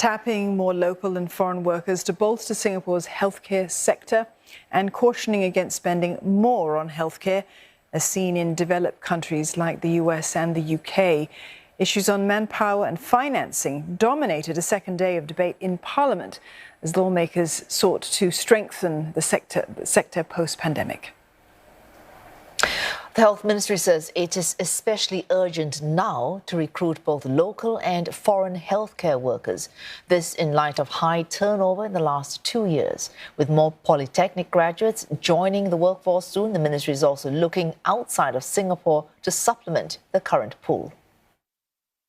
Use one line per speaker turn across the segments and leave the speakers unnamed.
tapping more local and foreign workers to bolster Singapore's healthcare sector and cautioning against spending more on healthcare, as seen in developed countries like the US and the UK. Issues on manpower and financing dominated a second day of debate in Parliament as lawmakers sought to strengthen the sector post-pandemic.
The Health Ministry says it is especially urgent now to recruit both local and foreign healthcare workers. This in light of high turnover in the last 2 years. With more polytechnic graduates joining the workforce soon, the Ministry is also looking outside of Singapore to supplement the current pool.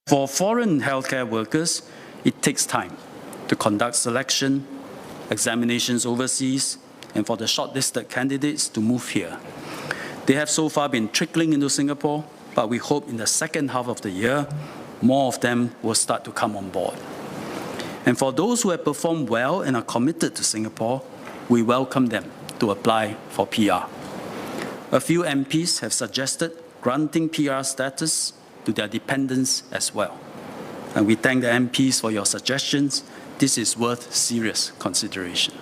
For foreign healthcare workers, it takes time to conduct selection, examinations overseas, and for the shortlisted candidates to move here. They have so far been trickling into Singapore, but we hope in the second half of the year, more of them will start to come on board. And for those who have performed well and are committed to Singapore, we welcome them to apply for PR. A few MPs have suggested granting PR status to their dependents as well. And we thank the MPs for your suggestions. This is worth serious consideration.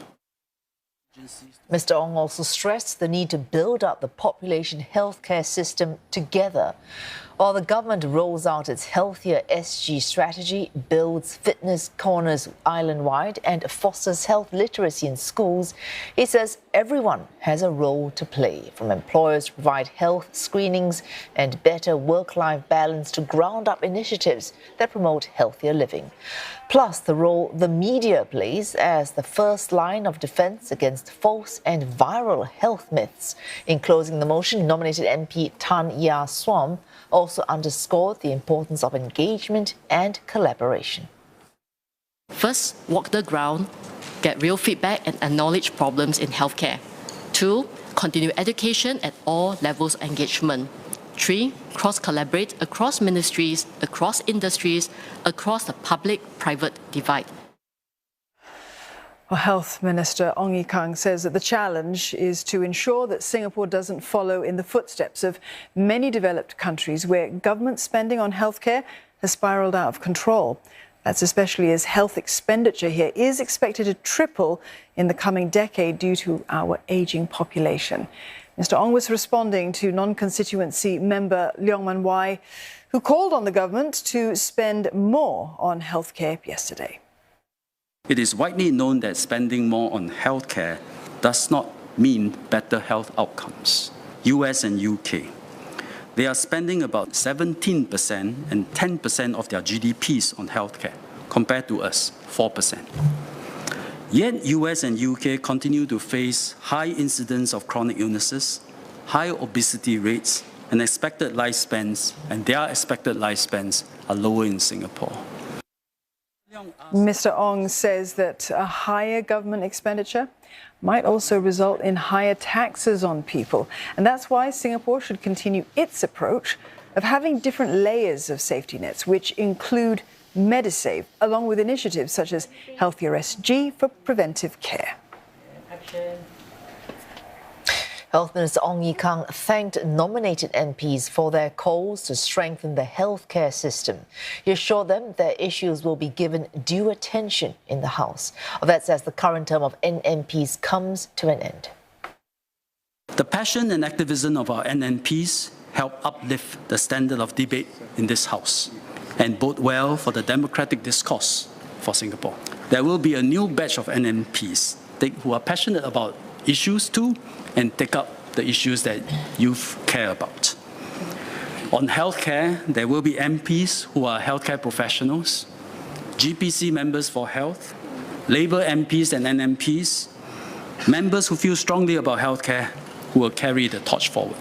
Mr. Ong also stressed the need to build up the population healthcare system together. While the government rolls out its Healthier SG strategy, builds fitness corners island-wide and fosters health literacy in schools, he says everyone has a role to play, from employers to provide health screenings and better work-life balance to ground-up initiatives that promote healthier living. Plus, the role the media plays as the first line of defence against false and viral health myths. In closing the motion, nominated MP Tan Ya Swam also underscored the importance of engagement and collaboration.
First, walk the ground, get real feedback and acknowledge problems in healthcare. 2, continue education at all levels of engagement. 3, cross-collaborate across ministries, across industries, across the public-private divide.
Well, Health Minister Ong Ye Kung says that the challenge is to ensure that Singapore doesn't follow in the footsteps of many developed countries where government spending on healthcare has spiralled out of control. That's especially as health expenditure here is expected to triple in the coming decade due to our ageing population. Mr. Ong was responding to non-constituency member Leong Man Wai, who called on the government to spend more on healthcare yesterday.
It is widely known that spending more on healthcare does not mean better health outcomes. US and UK, they are spending about 17% and 10% of their GDPs on healthcare, compared to us, 4%. Yet US and UK continue to face high incidence of chronic illnesses, high obesity rates, and expected lifespans, and their expected lifespans are lower in Singapore.
Mr. Ong says that a higher government expenditure might also result in higher taxes on people. And that's why Singapore should continue its approach of having different layers of safety nets, which include Medisave, along with initiatives such as Healthier SG for preventive care.
Health Minister Ong Ye Kung thanked nominated MPs for their calls to strengthen the healthcare system. He assured them their issues will be given due attention in the House. That's as the current term of NMPs comes to an end.
The passion and activism of our NMPs help uplift the standard of debate in this House and bode well for the democratic discourse for Singapore. There will be a new batch of NMPs who are passionate about issues too, and take up the issues that youth care about. On healthcare, there will be MPs who are healthcare professionals, GPC members for health, Labour MPs and NMPs, members who feel strongly about healthcare who will carry the torch forward.